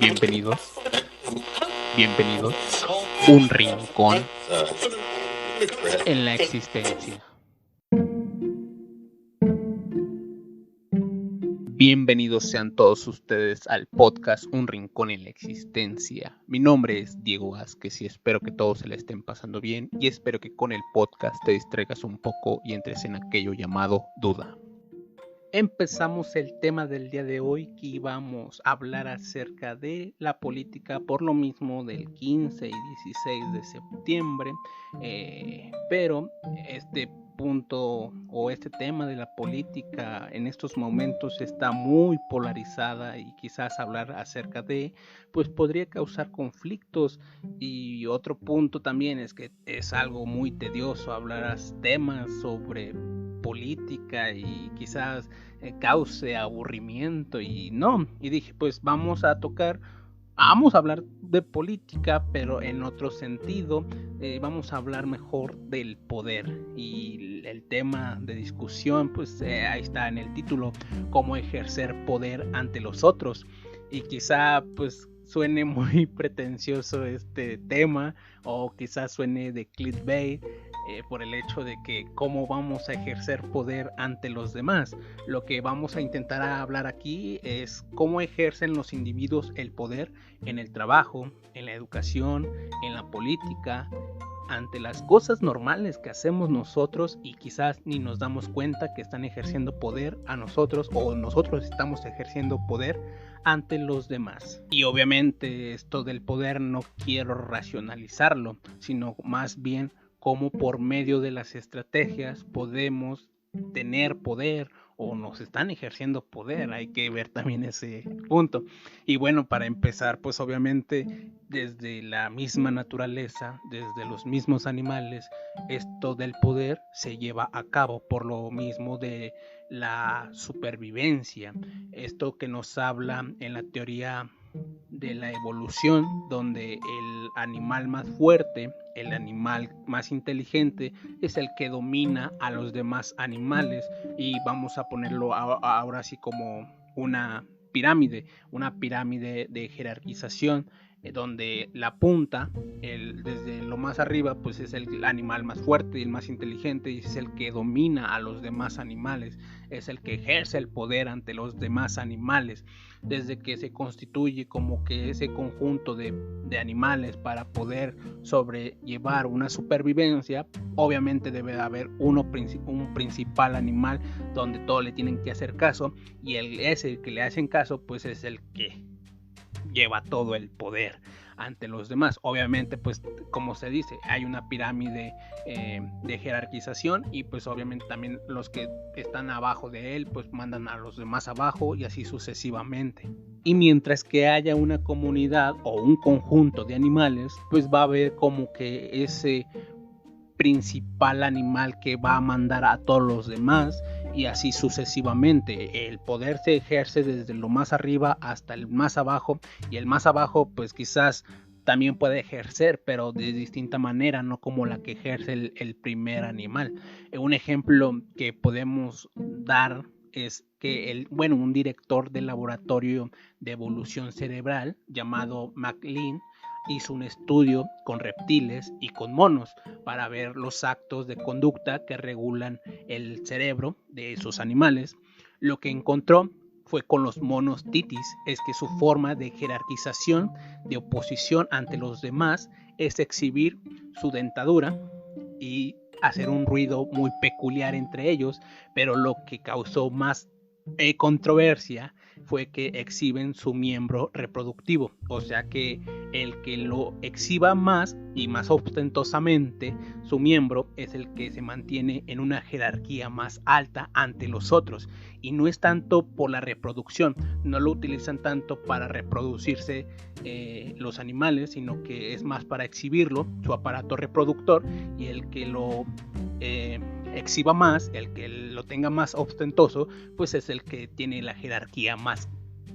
Bienvenidos, bienvenidos, un rincón en la existencia. Bienvenidos sean todos ustedes al podcast Un Rincón en la Existencia. Mi nombre es Diego Vázquez y espero que todos se le estén pasando bien y espero que con el podcast te distraigas un poco y entres en aquello llamado duda. Empezamos el tema del día de hoy, que íbamos a hablar acerca de la política por lo mismo del 15 y 16 de septiembre, pero este punto o este tema de la política en estos momentos está muy polarizada y quizás hablar acerca de, pues podría causar conflictos. Y otro punto también es que es algo muy tedioso hablar temas sobre política y quizás cause aburrimiento y dije pues vamos a hablar de política pero en otro sentido, vamos a hablar mejor del poder y el tema de discusión pues ahí está en el título, cómo ejercer poder ante los otros, y quizá pues suene muy pretencioso este tema o quizás suene de clickbait, por el hecho de que cómo vamos a ejercer poder ante los demás. Lo que vamos a intentar hablar aquí es cómo ejercen los individuos el poder en el trabajo, en la educación, en la política, ante las cosas normales que hacemos nosotros y quizás ni nos damos cuenta que están ejerciendo poder a nosotros o nosotros estamos ejerciendo poder ante los demás. Y obviamente esto del poder no quiero racionalizarlo, sino más bien cómo por medio de las estrategias podemos tener poder o nos están ejerciendo poder. Hay que ver también ese punto. Y bueno, para empezar, pues obviamente desde la misma naturaleza, desde los mismos animales, esto del poder se lleva a cabo por lo mismo de la supervivencia. Esto que nos habla en la teoría de la evolución, donde el animal más fuerte, el animal más inteligente, es el que domina a los demás animales. Y vamos a ponerlo ahora así como una pirámide de jerarquización, donde la punta, desde lo más arriba, pues es el animal más fuerte y el más inteligente, y es el que domina a los demás animales, es el que ejerce el poder ante los demás animales. Desde que se constituye como que ese conjunto de animales para poder sobrellevar una supervivencia, obviamente debe de haber un principal animal donde todos le tienen que hacer caso, y ese que le hacen caso pues es el que lleva todo el poder ante los demás. Obviamente pues como se dice, hay una pirámide de jerarquización, y pues obviamente también los que están abajo de él pues mandan a los demás abajo y así sucesivamente. Y mientras que haya una comunidad o un conjunto de animales, pues va a haber como que ese principal animal que va a mandar a todos los demás, y así sucesivamente. El poder se ejerce desde lo más arriba hasta el más abajo, y el más abajo pues quizás también puede ejercer, pero de distinta manera, no como la que ejerce el primer animal. Un ejemplo que podemos dar es que un director del laboratorio de evolución cerebral llamado McLean hizo un estudio con reptiles y con monos para ver los actos de conducta que regulan el cerebro de esos animales. Lo que encontró fue con los monos titis es que su forma de jerarquización, de oposición ante los demás, es exhibir su dentadura y hacer un ruido muy peculiar entre ellos, pero lo que causó más controversia fue que exhiben su miembro reproductivo, o sea que el que lo exhiba más y más ostentosamente su miembro es el que se mantiene en una jerarquía más alta ante los otros, y no es tanto por la reproducción, no lo utilizan tanto para reproducirse los animales, sino que es más para exhibirlo, su aparato reproductor, y el que lo exhiba más, el que lo tenga más ostentoso, pues es el que tiene la jerarquía más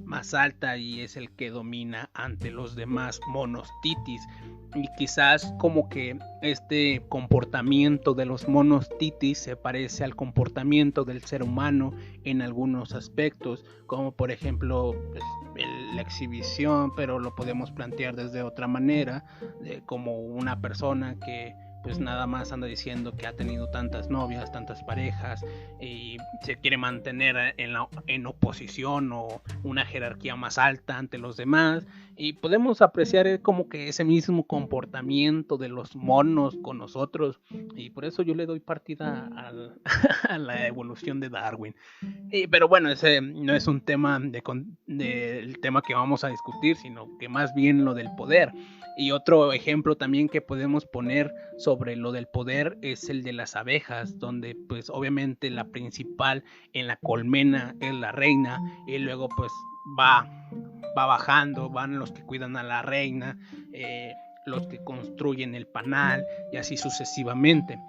más alta y es el que domina ante los demás monos titis. Y quizás como que este comportamiento de los monos titis se parece al comportamiento del ser humano en algunos aspectos, como por ejemplo pues, la exhibición, pero lo podemos plantear desde otra manera, como una persona que pues nada más anda diciendo que ha tenido tantas novias, tantas parejas y se quiere mantener en oposición o una jerarquía más alta ante los demás, y podemos apreciar como que ese mismo comportamiento de los monos con nosotros, y por eso yo le doy partida a la evolución de Darwin. Pero bueno, ese no es un tema del tema que vamos a discutir, sino que más bien lo del poder. Y otro ejemplo también que podemos poner sobre lo del poder es el de las abejas, donde pues obviamente la principal en la colmena es la reina, y luego pues va bajando, van los que cuidan a la reina, los que construyen el panal y así sucesivamente.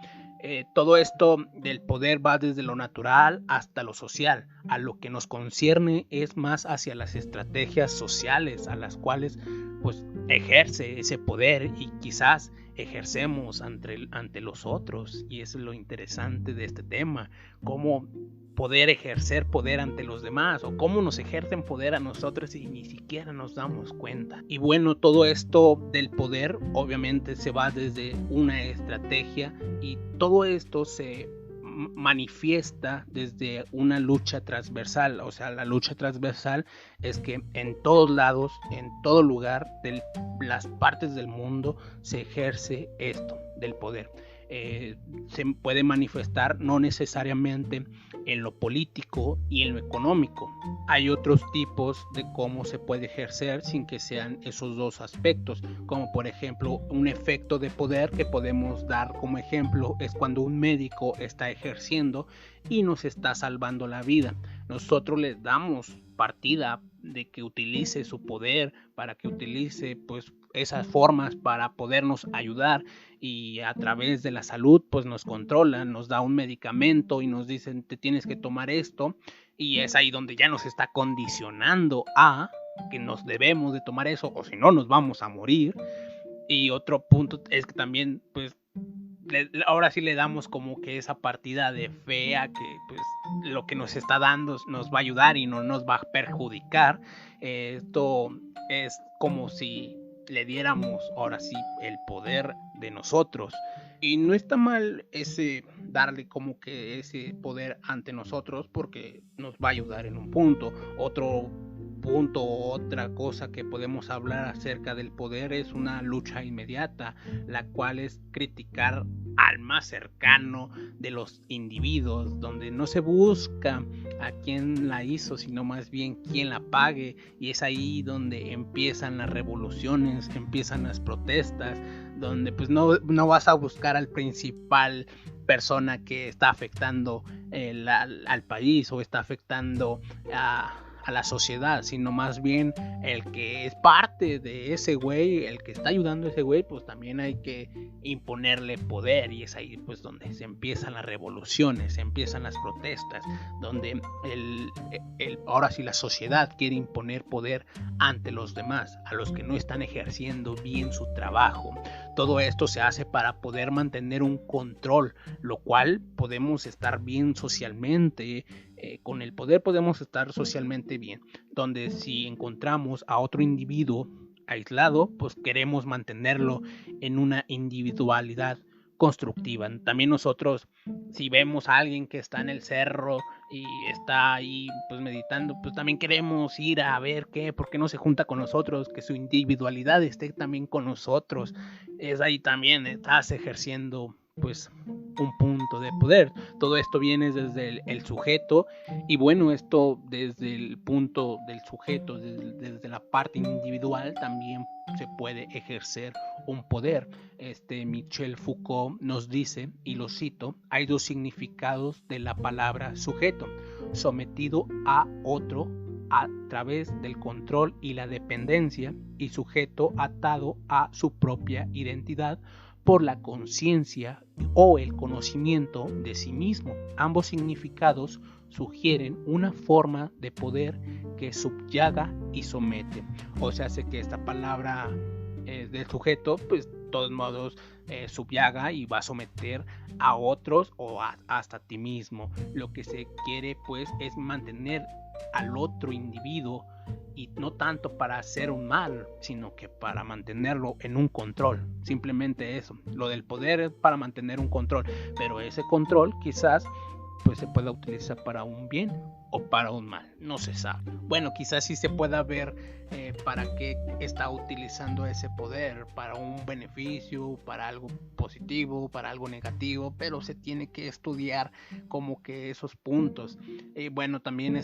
Todo esto del poder va desde lo natural hasta lo social. A lo que nos concierne es más hacia las estrategias sociales a las cuales pues ejerce ese poder y quizás ejercemos ante los otros, y eso es lo interesante de este tema, cómo poder ejercer poder ante los demás o cómo nos ejercen poder a nosotros y ni siquiera nos damos cuenta. Y bueno, todo esto del poder obviamente se va desde una estrategia y todo esto se manifiesta desde una lucha transversal. O sea, la lucha transversal es que en todos lados, en todo lugar de las partes del mundo se ejerce esto del poder. Se puede manifestar no necesariamente en lo político y en lo económico. Hay otros tipos de cómo se puede ejercer sin que sean esos dos aspectos, como por ejemplo un efecto de poder que podemos dar como ejemplo es cuando un médico está ejerciendo y nos está salvando la vida. Nosotros le damos partida de que utilice su poder, para que utilice pues esas formas para podernos ayudar, y a través de la salud pues nos controlan, nos da un medicamento y nos dicen te tienes que tomar esto, y es ahí donde ya nos está condicionando a que nos debemos de tomar eso o si no nos vamos a morir. Y otro punto es que también pues ahora sí le damos como que esa partida de fe a que pues lo que nos está dando nos va a ayudar y no nos va a perjudicar. Esto es como si le diéramos ahora sí el poder de nosotros, y no está mal ese darle como que ese poder ante nosotros porque nos va a ayudar en un punto. Otro punto o otra cosa que podemos hablar acerca del poder es una lucha inmediata, la cual es criticar al más cercano de los individuos, donde no se busca a quién la hizo, sino más bien quién la pague, y es ahí donde empiezan las revoluciones, empiezan las protestas, donde pues no vas a buscar al principal persona que está afectando al país o está afectando a la sociedad, sino más bien el que es parte de ese güey, el que está ayudando a ese güey, pues también hay que imponerle poder, y es ahí pues donde se empiezan las revoluciones, se empiezan las protestas, donde ahora sí la sociedad quiere imponer poder ante los demás, a los que no están ejerciendo bien su trabajo. Todo esto se hace para poder mantener un control, lo cual podemos estar bien socialmente. Con el poder podemos estar socialmente bien, donde si encontramos a otro individuo aislado, pues queremos mantenerlo en una individualidad constructiva. También nosotros, si vemos a alguien que está en el cerro y está ahí pues meditando, pues también queremos ir a ver por qué no se junta con nosotros, que su individualidad esté también con nosotros. Es ahí también estás ejerciendo pues un punto de poder. Todo esto viene desde el sujeto, y bueno, esto desde el punto del sujeto, desde la parte individual también se puede ejercer un poder. Michel Foucault nos dice, y lo cito: hay dos significados de la palabra sujeto: sometido a otro a través del control y la dependencia, y sujeto atado a su propia identidad por la conciencia o el conocimiento de sí mismo. Ambos significados sugieren una forma de poder que subyaga y somete. O sea, hace que esta palabra del sujeto, pues de todos modos subyaga y va a someter a otros o hasta a ti mismo. Lo que se quiere pues es mantener al otro individuo, y no tanto para hacer un mal, sino que para mantenerlo en un control. Simplemente eso. Lo del poder es para mantener un control, pero ese control quizás pues se pueda utilizar para un bien o para un mal, no se sabe. Bueno, quizás sí se pueda ver para qué está utilizando ese poder, para un beneficio, para algo positivo, para algo negativo, pero se tiene que estudiar como que esos puntos. Bueno, también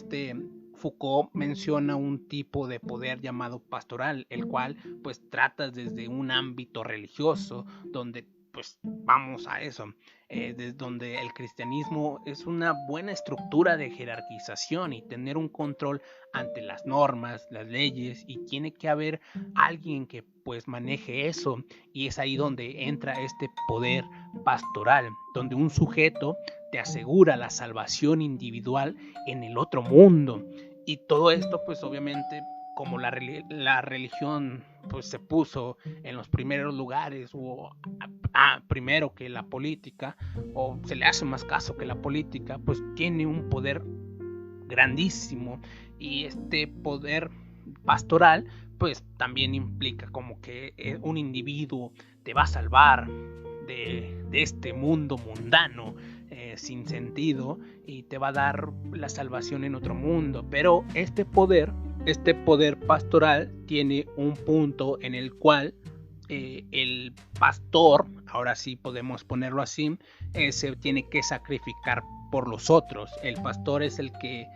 Foucault menciona un tipo de poder llamado pastoral, el cual pues trata desde un ámbito religioso, donde pues vamos a eso, desde donde el cristianismo es una buena estructura de jerarquización y tener un control ante las normas, las leyes, y tiene que haber alguien que pues maneje eso, y es ahí donde entra este poder pastoral, donde un sujeto te asegura la salvación individual en el otro mundo. Y todo esto pues obviamente como la religión pues se puso en los primeros lugares, o primero que la política, o se le hace más caso que la política, pues tiene un poder grandísimo, y este poder pastoral pues también implica como que un individuo te va a salvar de este mundo mundano sin sentido, y te va a dar la salvación en otro mundo. Pero este poder pastoral tiene un punto en el cual el pastor, ahora sí podemos ponerlo así, se tiene que sacrificar por los otros. El pastor es el que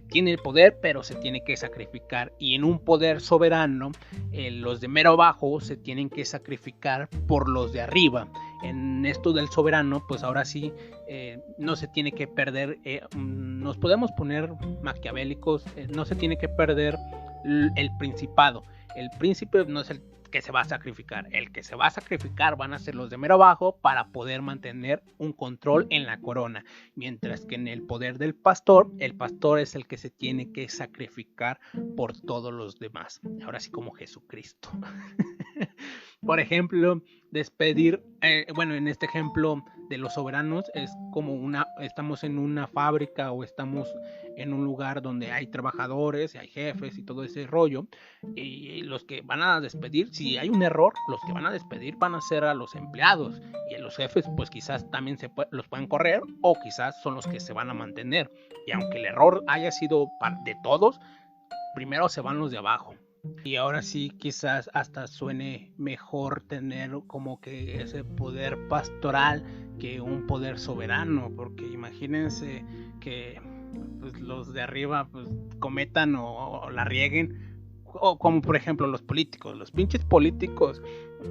tiene el poder, pero se tiene que sacrificar, y en un poder soberano los de mero abajo se tienen que sacrificar por los de arriba. En esto del soberano, pues ahora sí no se tiene que perder, nos podemos poner maquiavélicos, no se tiene que perder el principado. El príncipe no es el que se va a sacrificar, el que se va a sacrificar van a ser los de mero abajo para poder mantener un control en la corona, mientras que en el poder del pastor, el pastor es el que se tiene que sacrificar por todos los demás, ahora sí como Jesucristo. Por ejemplo, despedir, bueno, en este ejemplo de los soberanos es como estamos en una fábrica o estamos en un lugar donde hay trabajadores y hay jefes y todo ese rollo, y los que van a despedir, si hay un error, los que van a despedir van a ser a los empleados, y a los jefes pues quizás también los pueden correr, o quizás son los que se van a mantener, y aunque el error haya sido de todos, primero se van los de abajo. Y ahora sí, quizás hasta suene mejor tener como que ese poder pastoral que un poder soberano, porque imagínense que pues, los de arriba pues, cometan o la rieguen, o como por ejemplo los políticos, los pinches políticos,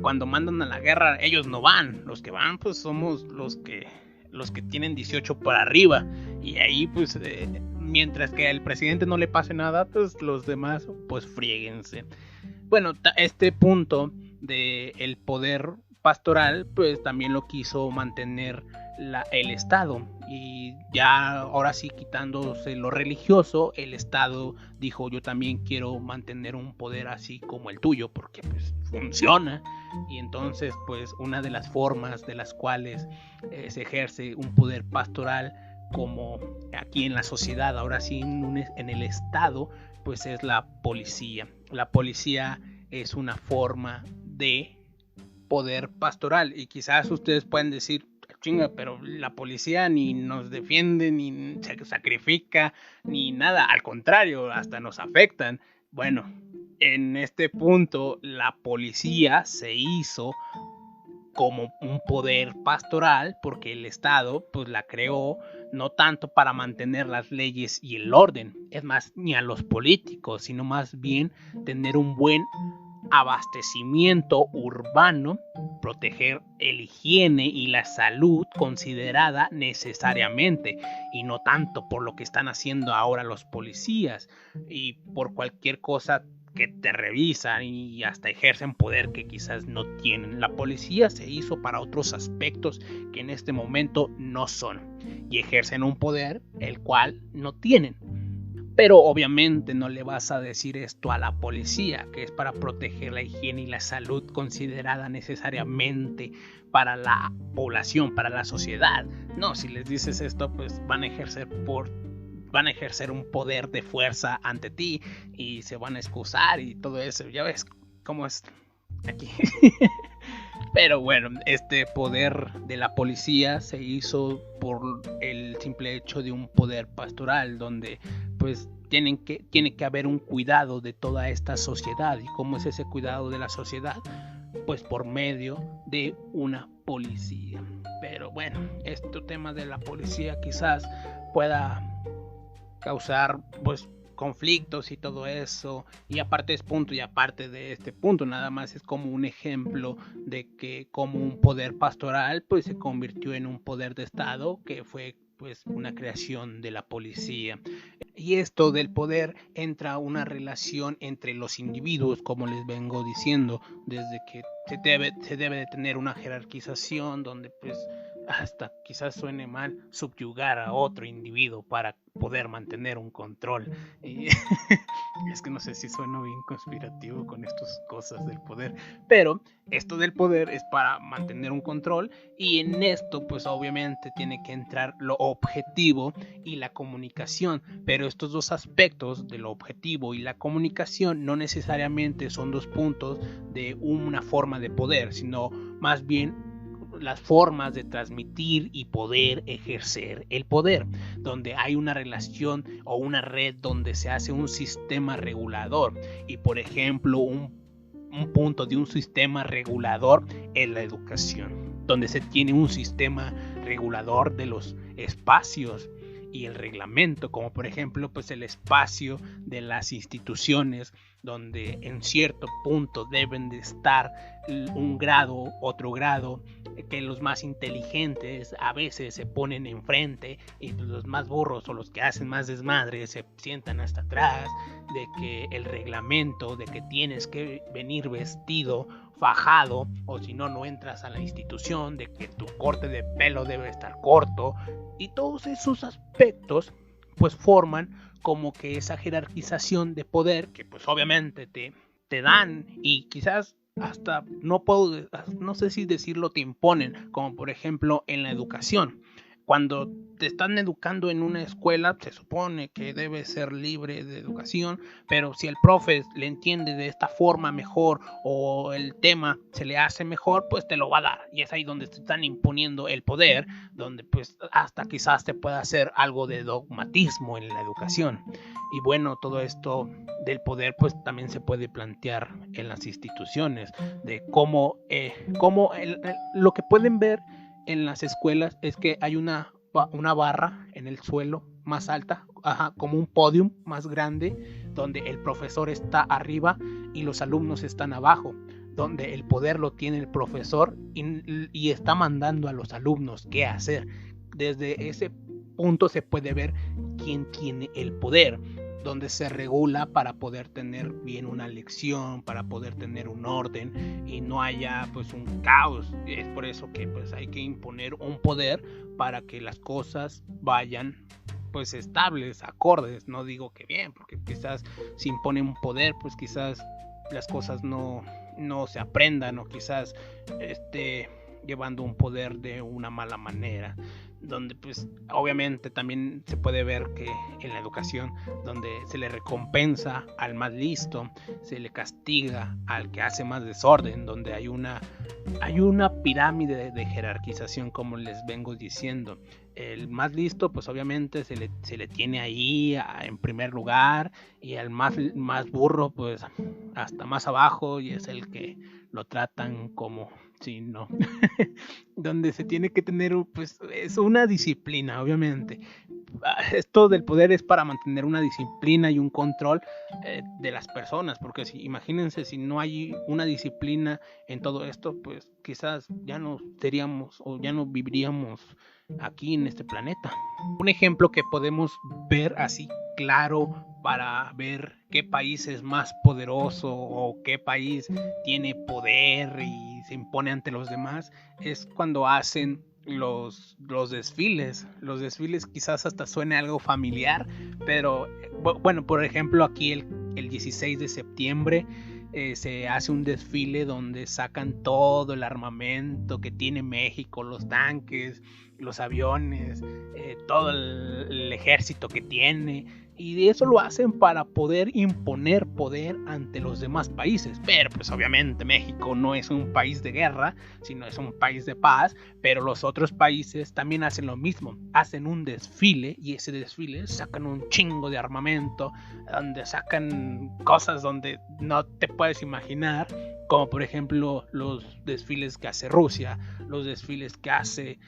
cuando mandan a la guerra ellos no van, los que van pues somos los que tienen 18 para arriba, y ahí pues mientras que al presidente no le pase nada, pues los demás pues friéguense. Bueno, este punto del poder pastoral pues también lo quiso mantener el Estado, y ya ahora sí quitándose lo religioso, el Estado dijo: yo también quiero mantener un poder así como el tuyo, porque pues funciona. Y entonces pues una de las formas de las cuales se ejerce un poder pastoral como aquí en la sociedad, ahora sí en el Estado, pues es la policía. La policía es una forma de poder pastoral, y quizás ustedes pueden decir: chinga, pero la policía ni nos defiende, ni se sacrifica, ni nada, al contrario, hasta nos afectan. Bueno, en este punto la policía se hizo como un poder pastoral porque el Estado pues la creó no tanto para mantener las leyes y el orden, es más, ni a los políticos, sino más bien tener un buen abastecimiento urbano, proteger el higiene y la salud considerada necesariamente, y no tanto por lo que están haciendo ahora los policías y por cualquier cosa que te revisan y hasta ejercen poder que quizás no tienen. La policía se hizo para otros aspectos que en este momento no son, y ejercen un poder el cual no tienen. Pero obviamente no le vas a decir esto a la policía, que es para proteger la higiene y la salud considerada necesariamente para la población, para la sociedad. No, si les dices esto, pues van a ejercer un poder de fuerza ante ti y se van a excusar y todo eso. Ya ves cómo es aquí. Pero bueno, este poder de la policía se hizo por el simple hecho de un poder pastoral, donde pues tiene que haber un cuidado de toda esta sociedad. ¿Y cómo es ese cuidado de la sociedad? Pues por medio de una policía. Pero bueno, este tema de la policía quizás pueda causar pues conflictos y todo eso, y aparte es punto y aparte de este punto, nada más es como un ejemplo de que como un poder pastoral pues se convirtió en un poder de estado, que fue pues una creación de la policía. Y esto del poder entra una relación entre los individuos, como les vengo diciendo, desde que se debe de tener una jerarquización donde pues hasta quizás suene mal subyugar a otro individuo para poder mantener un control. Y es que no sé si sueno bien conspirativo con estas cosas del poder, pero esto del poder es para mantener un control, y en esto pues obviamente tiene que entrar lo objetivo y la comunicación, pero estos dos aspectos de lo objetivo y la comunicación no necesariamente son dos puntos de una forma de poder, sino más bien las formas de transmitir y poder ejercer el poder, donde hay una relación o una red donde se hace un sistema regulador. Y por ejemplo, un punto de un sistema regulador es la educación, donde se tiene un sistema regulador de los espacios y el reglamento, como por ejemplo pues el espacio de las instituciones, donde en cierto punto deben de estar un grado, otro grado, que los más inteligentes a veces se ponen enfrente y pues los más burros o los que hacen más desmadre se sientan hasta atrás, de que el reglamento de que tienes que venir vestido fajado o si no no entras a la institución, de que tu corte de pelo debe estar corto, y todos esos aspectos pues forman como que esa jerarquización de poder que pues obviamente te dan, y quizás hasta no sé si decirlo, te imponen, como por ejemplo en la educación. Cuando te están educando en una escuela, se supone que debe ser libre de educación, pero si el profe le entiende de esta forma mejor o el tema se le hace mejor, pues te lo va a dar. Y es ahí donde te están imponiendo el poder, donde pues hasta quizás te pueda hacer algo de dogmatismo en la educación. Y bueno, todo esto del poder pues también se puede plantear en las instituciones, de cómo lo que pueden ver en las escuelas es que hay una barra en el suelo más alta, como un podium más grande, donde el profesor está arriba y los alumnos están abajo, donde el poder lo tiene el profesor y está mandando a los alumnos qué hacer. Desde ese punto se puede ver quién tiene el poder, donde se regula para poder tener bien una lección, para poder tener un orden y no haya pues un caos. Es por eso que pues hay que imponer un poder para que las cosas vayan pues estables, acordes. No digo que bien, porque quizás si impone un poder pues quizás las cosas no se aprendan, o quizás llevando un poder de una mala manera, donde pues obviamente también se puede ver que en la educación, donde se le recompensa al más listo, se le castiga al que hace más desorden, donde hay una pirámide de jerarquización, como les vengo diciendo. El más listo pues obviamente se le tiene ahí en primer lugar, y al más burro pues hasta más abajo, y es el que lo tratan como si no donde se tiene que tener pues es una disciplina, obviamente. Esto del poder es para mantener una disciplina y un control de las personas, porque imagínense si no hay una disciplina en todo esto, pues quizás ya no seríamos o ya no viviríamos aquí en este planeta. Un ejemplo que podemos ver así claro para ver qué país es más poderoso o qué país tiene poder y se impone ante los demás es cuando hacen los desfiles. Los desfiles quizás hasta suene algo familiar, pero bueno, por ejemplo, aquí el 16 de septiembre se hace un desfile donde sacan todo el armamento que tiene México, los tanques, los aviones, todo el ejército que tiene. Y de eso lo hacen para poder imponer poder ante los demás países. Pero pues obviamente México no es un país de guerra, sino es un país de paz. Pero los otros países también hacen lo mismo. Hacen un desfile y ese desfile sacan un chingo de armamento, donde sacan cosas donde no te puedes imaginar. Como por ejemplo los desfiles que hace Rusia, los desfiles que hace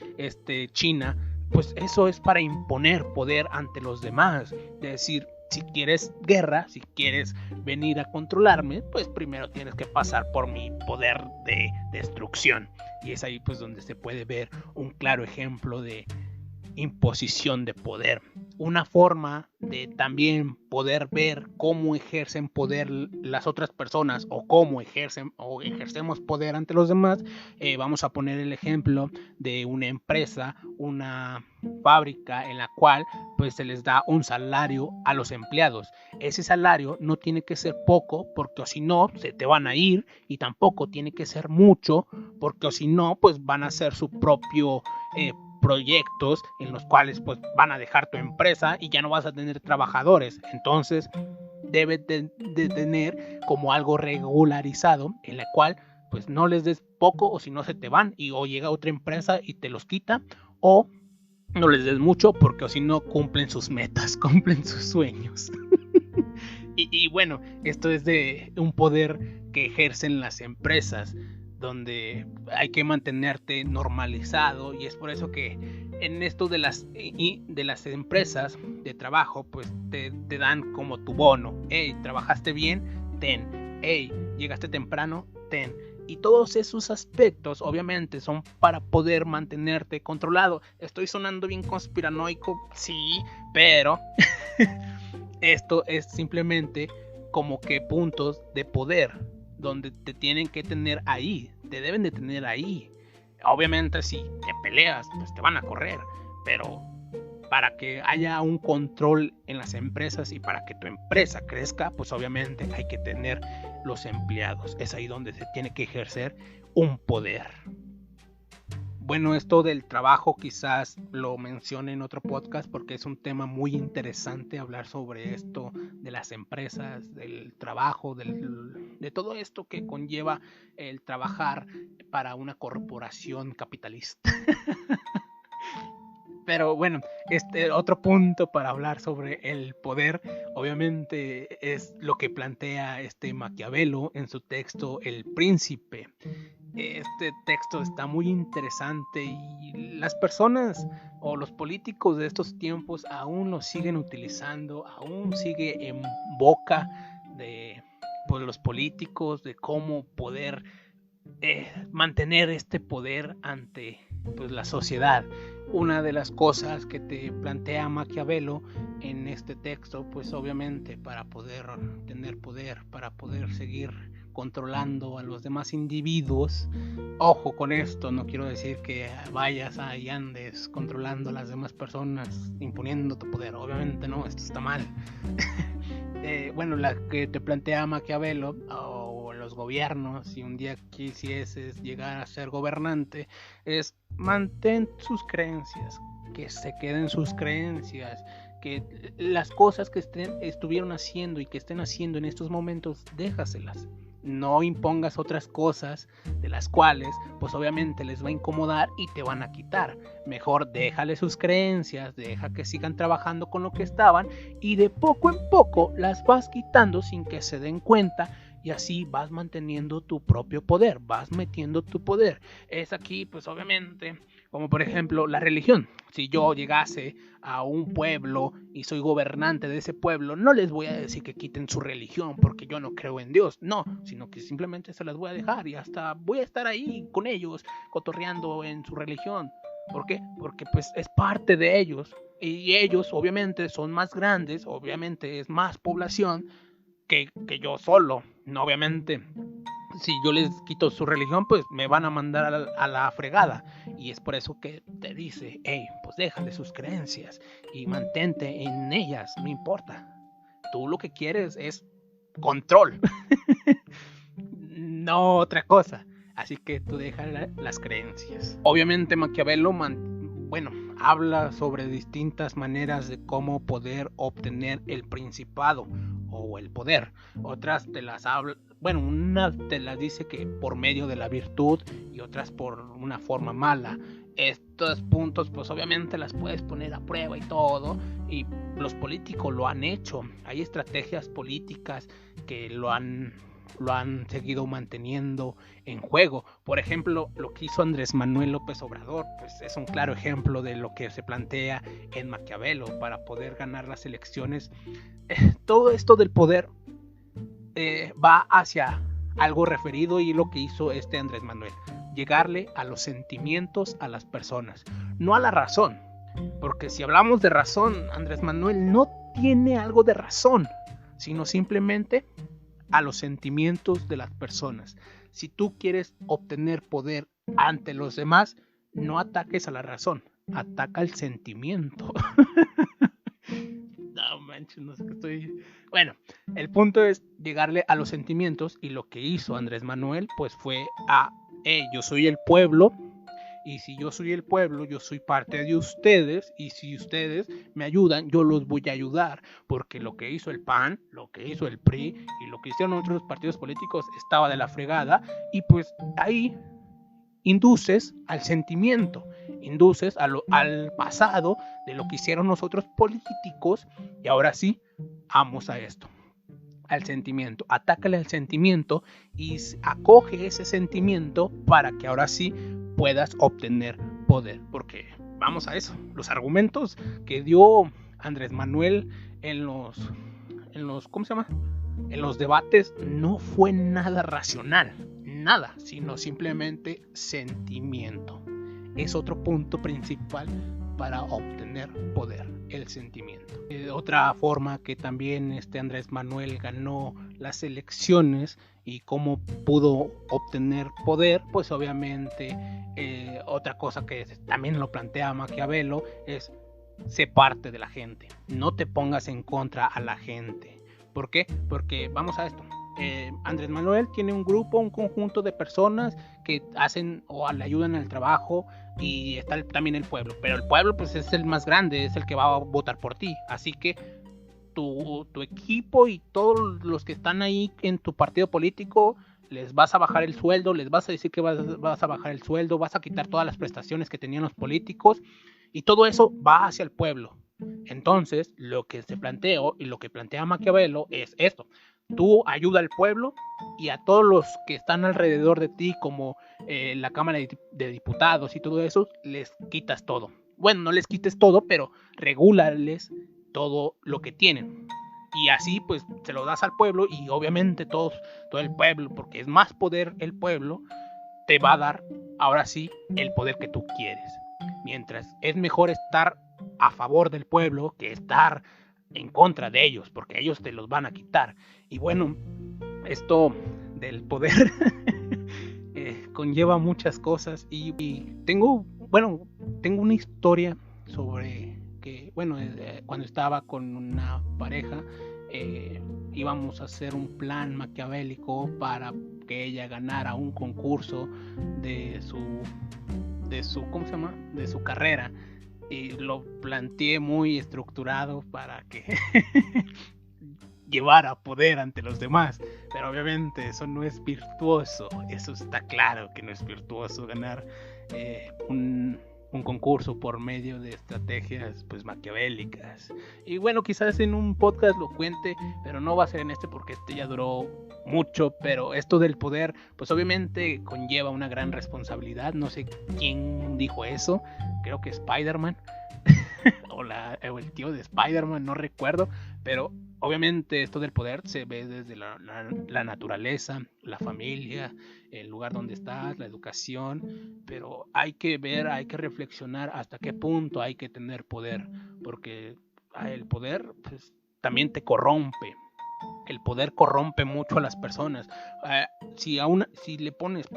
China. Pues eso es para imponer poder ante los demás. Es decir, si quieres guerra, si quieres venir a controlarme, pues primero tienes que pasar por mi poder de destrucción. Y es ahí pues donde se puede ver un claro ejemplo de imposición de poder. Una forma de también poder ver cómo ejercen poder las otras personas o cómo ejercemos poder ante los demás. Vamos a poner el ejemplo de una empresa, una fábrica en la cual pues se les da un salario a los empleados. Ese salario no tiene que ser poco, porque o si no se te van a ir, y tampoco tiene que ser mucho, porque o si no pues van a hacer su propio proyectos en los cuales pues van a dejar tu empresa y ya no vas a tener trabajadores. Entonces debes de tener como algo regularizado en la cual pues no les des poco, o si no se te van y o llega otra empresa y te los quita, o no les des mucho, porque o si no cumplen sus metas, cumplen sus sueños. Y bueno, esto es de un poder que ejercen las empresas, donde hay que mantenerte normalizado, y es por eso que en esto de las empresas de trabajo pues te dan como tu bono. Hey, trabajaste bien, ten. Hey, llegaste temprano, ten. Y todos esos aspectos obviamente son para poder mantenerte controlado. Estoy sonando bien conspiranoico, sí, pero esto es simplemente como que puntos de poder donde te tienen que tener ahí, te deben de tener ahí. Obviamente si te peleas, pues te van a correr, pero para que haya un control en las empresas y para que tu empresa crezca, pues obviamente hay que tener los empleados. Es ahí donde se tiene que ejercer un poder. Bueno, esto del trabajo quizás lo mencione en otro podcast, porque es un tema muy interesante hablar sobre esto de las empresas, del trabajo, de todo esto que conlleva el trabajar para una corporación capitalista. Pero bueno, otro punto para hablar sobre el poder, obviamente, es lo que plantea Maquiavelo en su texto El Príncipe. Este texto está muy interesante y las personas o los políticos de estos tiempos aún lo siguen utilizando, aún sigue en boca de pues, los políticos, de cómo poder mantener este poder ante pues, la sociedad. Una de las cosas que te plantea Maquiavelo en este texto, pues obviamente para poder tener poder, para poder seguir controlando a los demás individuos. Ojo con esto, no quiero decir que vayas y andes controlando a las demás personas, imponiendo tu poder, obviamente no, esto está mal. Bueno, la que te plantea Maquiavelo, o los gobiernos, si un día quisieses llegar a ser gobernante, es mantén sus creencias, que se queden sus creencias, que las cosas que estuvieron haciendo y que estén haciendo en estos momentos, déjaselas. No impongas otras cosas de las cuales pues obviamente les va a incomodar y te van a quitar. Mejor déjale sus creencias, deja que sigan trabajando con lo que estaban, y de poco en poco las vas quitando sin que se den cuenta, y así vas manteniendo tu propio poder, vas metiendo tu poder. Es aquí pues obviamente como por ejemplo la religión. Si yo llegase a un pueblo y soy gobernante de ese pueblo, no les voy a decir que quiten su religión porque yo no creo en Dios, no, sino que simplemente se las voy a dejar y hasta voy a estar ahí con ellos cotorreando en su religión. ¿Por qué? Porque pues es parte de ellos, y ellos obviamente son más grandes, obviamente es más población que yo solo. No, obviamente si yo les quito su religión, pues me van a mandar a la fregada. Y es por eso que te dice, hey, pues déjale sus creencias y mantente en ellas, no importa. Tú lo que quieres es control, no otra cosa. Así que tú deja las creencias. Obviamente Maquiavelo, habla sobre distintas maneras de cómo poder obtener el principado o el poder. Otras te las habla, una te las dice que por medio de la virtud y otras por una forma mala. Estos puntos pues obviamente las puedes poner a prueba y todo, y los políticos lo han hecho. Hay estrategias políticas que lo han seguido manteniendo en juego. Por ejemplo, lo que hizo Andrés Manuel López Obrador, pues es un claro ejemplo de lo que se plantea en Maquiavelo para poder ganar las elecciones. Todo esto del poder va hacia algo referido, y lo que hizo Andrés Manuel, llegarle a los sentimientos a las personas, no a la razón, porque si hablamos de razón, Andrés Manuel no tiene algo de razón, sino simplemente a los sentimientos de las personas. Si tú quieres obtener poder ante los demás, no ataques a la razón, ataca al sentimiento. No manches, no sé qué estoy. Bueno, el punto es llegarle a los sentimientos, y lo que hizo Andrés Manuel pues fue yo soy el pueblo, y si yo soy el pueblo, yo soy parte de ustedes, y si ustedes me ayudan, yo los voy a ayudar, porque lo que hizo el PAN, lo que hizo el PRI y lo que hicieron otros partidos políticos estaba de la fregada, y pues ahí induces al sentimiento, induces al pasado de lo que hicieron los otros políticos, y ahora sí, vamos a esto. Al sentimiento, atácale al sentimiento y acoge ese sentimiento para que ahora sí puedas obtener poder, porque vamos a eso, los argumentos que dio Andrés Manuel en los ¿cómo se llama? En los debates no fue nada racional, nada, sino simplemente sentimiento. Es otro punto principal para obtener poder, el sentimiento. Otra forma que también Andrés Manuel ganó las elecciones y cómo pudo obtener poder, pues obviamente otra cosa que también lo plantea Maquiavelo es: sé parte de la gente, no te pongas en contra a la gente. ¿Por qué? Porque vamos a esto. Andrés Manuel tiene un grupo, un conjunto de personas que hacen o le ayudan al trabajo, y está también el pueblo, pero el pueblo pues es el más grande, es el que va a votar por ti, así que tu equipo y todos los que están ahí en tu partido político les vas a bajar el sueldo, les vas a decir que vas a bajar el sueldo, vas a quitar todas las prestaciones que tenían los políticos, y todo eso va hacia el pueblo. Entonces, lo que se planteó y lo que plantea Maquiavelo es esto: tú ayuda al pueblo, y a todos los que están alrededor de ti, como la Cámara de Diputados y todo eso, les quitas todo. Bueno, no les quites todo, pero regúlales todo lo que tienen. Y así pues se lo das al pueblo, y obviamente todo el pueblo, porque es más poder el pueblo, te va a dar ahora sí el poder que tú quieres. Mientras es mejor estar a favor del pueblo que estar en contra de ellos, porque ellos te los van a quitar. Y bueno, esto del poder conlleva muchas cosas, y tengo una historia sobre que, cuando estaba con una pareja, íbamos a hacer un plan maquiavélico para que ella ganara un concurso de su ¿cómo se llama? De su carrera, y lo planteé muy estructurado para que llevara poder ante los demás, pero obviamente eso no es virtuoso, eso está claro que no es virtuoso, ganar un concurso por medio de estrategias pues maquiavélicas. Y bueno, quizás en un podcast lo cuente, pero no va a ser en este porque ya duró mucho. Pero esto del poder pues obviamente conlleva una gran responsabilidad. No sé quién dijo eso, creo que Spider-Man o el tío de Spider-Man, no recuerdo, pero obviamente esto del poder se ve desde la naturaleza, la familia, el lugar donde estás, la educación, pero hay que ver, hay que reflexionar hasta qué punto hay que tener poder, porque el poder pues, también te corrompe. el poder corrompe mucho a las personas. Si le pones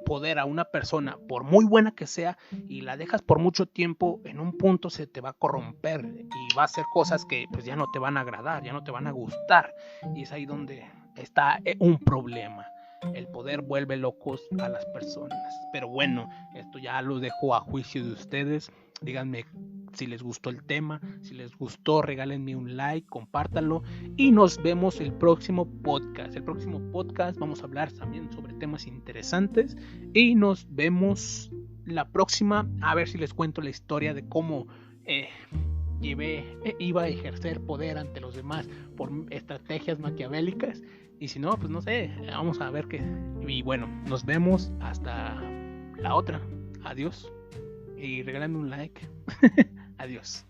poder a una persona, por muy buena que sea, y la dejas por mucho tiempo, en un punto se te va a corromper y va a hacer cosas que pues ya no te van a agradar, ya no te van a gustar, y es ahí donde está un problema. El poder vuelve locos a las personas. Pero bueno, esto ya lo dejo a juicio de ustedes. Díganme si les gustó el tema. Si les gustó, regálenme un like, compártanlo. Y nos vemos el próximo podcast. El próximo podcast vamos a hablar también sobre temas interesantes. Y nos vemos la próxima. A ver si les cuento la historia de cómo iba a ejercer poder ante los demás por estrategias maquiavélicas. Y si no, pues no sé, vamos a ver qué. Y bueno, nos vemos hasta la otra. Adiós. Y regálenme un like. Adiós.